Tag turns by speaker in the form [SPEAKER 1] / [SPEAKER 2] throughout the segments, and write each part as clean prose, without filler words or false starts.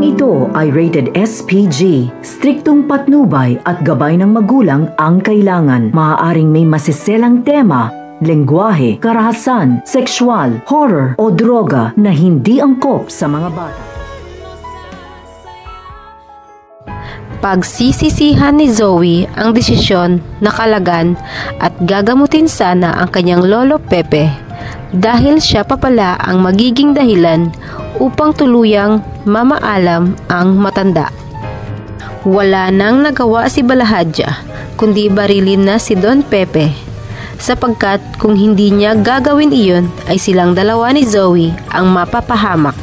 [SPEAKER 1] Programang ito ay rated SPG. Striktong patnubay at gabay ng magulang ang kailangan. Maaaring may masiselang tema, lengguwahe, karahasan, sexual, horror o droga na hindi angkop sa mga bata.
[SPEAKER 2] Pagsisisihan ni Zoe ang desisyon na kalagan at gagamutin sana ang kanyang lolo Pepe dahil siya pa pala ang magiging dahilan upang tuluyang mamaalam ang matanda. Wala nang nagawa si Balahadja kundi barilin na si Don Pepe sapagkat kung hindi niya gagawin iyon ay silang dalawa ni Zoe ang mapapahamak.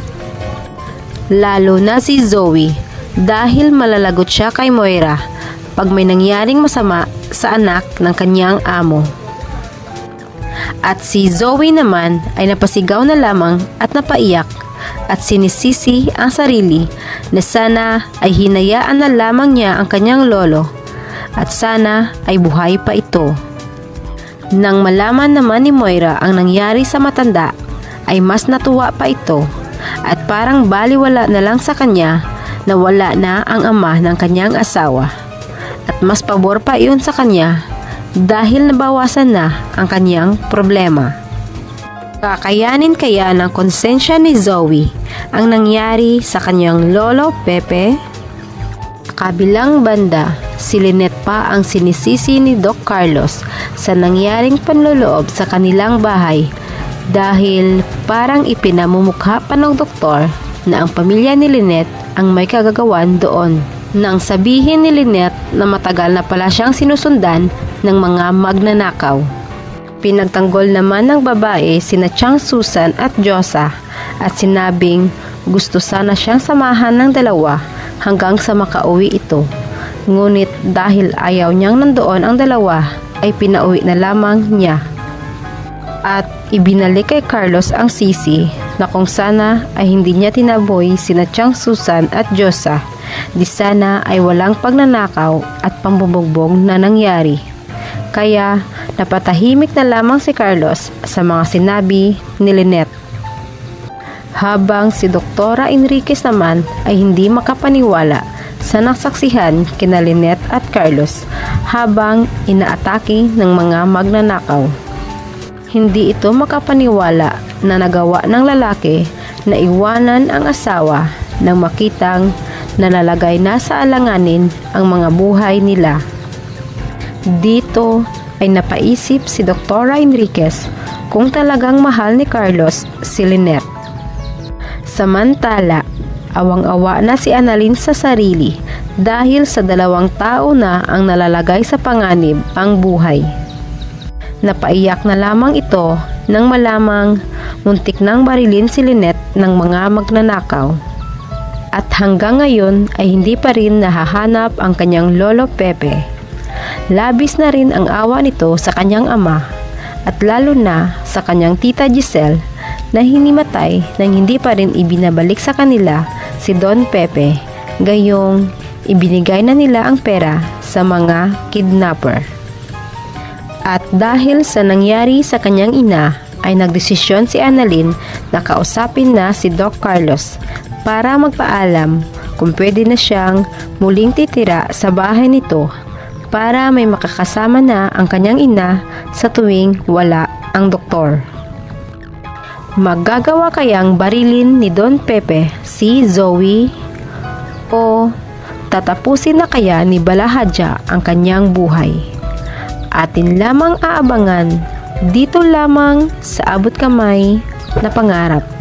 [SPEAKER 2] Lalo na si Zoe dahil malalagot siya kay Moira pag may nangyaring masama sa anak ng kanyang amo. At si Zoe naman ay napasigaw na lamang at napaiyak at sinisisi ang sarili na sana ay hinayaan na lamang niya ang kanyang lolo at sana ay buhay pa ito. Nang malaman naman ni Moira ang nangyari sa matanda ay mas natuwa pa ito at parang baliwala na lang sa kanya na wala na ang ama ng kanyang asawa at mas pabor pa iyon sa kanya dahil nabawasan na ang kanyang problema. Kakayanin kaya ng konsensya ni Zoe ang nangyari sa kanyang lolo Pepe? Kabilang banda, si Lynette pa ang sinisisi ni Doc Carlos sa nangyaring panloloob sa kanilang bahay dahil parang ipinamumukha pa ng doktor na ang pamilya ni Lynette ang may kagagawan doon. Nang sabihin ni Lynette na matagal na pala siyang sinusundan ng mga magnanakaw. Pinagtanggol naman ng babae sina Chang Susan at Josa at sinabing gusto sana siyang samahan ng dalawa hanggang sa makauwi ito. Ngunit dahil ayaw niyang nandoon ang dalawa ay pinauwi na lamang niya. At ibinalik kay Carlos ang sisi na kung sana ay hindi niya tinaboy sina Chang Susan at Josa, di sana ay walang pagnanakaw at pambubugbog na nangyari. Kaya napatahimik na lamang si Carlos sa mga sinabi ni Lynette. Habang si Doktora Enriquez naman ay hindi makapaniwala sa nasaksihan kina Lynette at Carlos habang inaatake ng mga magnanakaw. Hindi ito makapaniwala na nagawa ng lalaki na iwanan ang asawa nang makitang nalalagay na sa alanganin ang mga buhay nila. Dito ay napaisip si Doktora Enriquez kung talagang mahal ni Carlos si Lynette. Samantala, awang-awa na si Annalyn sa sarili dahil sa 2 tao na ang nalalagay sa panganib ang buhay. Napaiyak na lamang ito nang malamang muntik nang barilin si Lynette ng mga magnanakaw. At hanggang ngayon ay hindi pa rin nahahanap ang kanyang lolo Pepe. Labis na rin ang awa nito sa kanyang ama at lalo na sa kanyang tita Giselle na hinimatay nang hindi pa rin ibinabalik sa kanila si Don Pepe, gayong ibinigay na nila ang pera sa mga kidnapper. At dahil sa nangyari sa kanyang ina ay nagdesisyon si Annalyn na kausapin na si Doc Carlos para magpaalam kung pwede na siyang muling titira sa bahay nito para may makakasama na ang kanyang ina sa tuwing wala ang doktor. Magagawa kayang barilin ni Don Pepe si Zoe o tatapusin na kaya ni Balahadja ang kanyang buhay? Atin lamang aabangan dito lamang sa Abot Kamay na Pangarap.